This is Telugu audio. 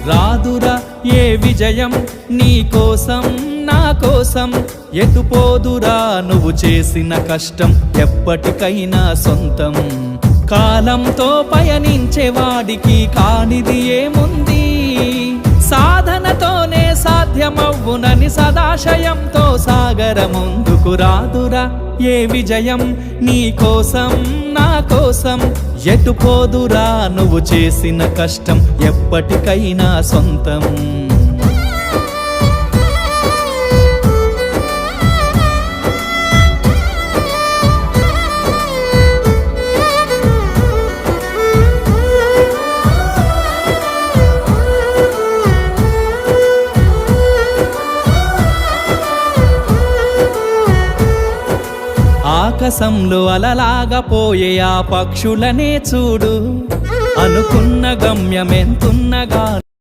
రాదురా ఏ విజయం నీ కోసం నా కోసం, ఎటుపోదురా నువ్వు చేసిన కష్టం ఎప్పటికైనా సొంతం. కాలంతో పయనించేవాడికి కానిది ఏముంది, సాధనతోనే సాధ్యమవ్వునని సదాశయంతో సాగర ముందుకు. రాదురా ఏ విజయం నీ కోసం నా కోసం, ఎటుపోదురా నువ్వు చేసిన కష్టం ఎప్పటికైనా సొంతం. ఆకాశంలో అలలాగా పోయే ఆ పక్షులనే చూడు, అనుకున్న గమ్యమెంతున్నగా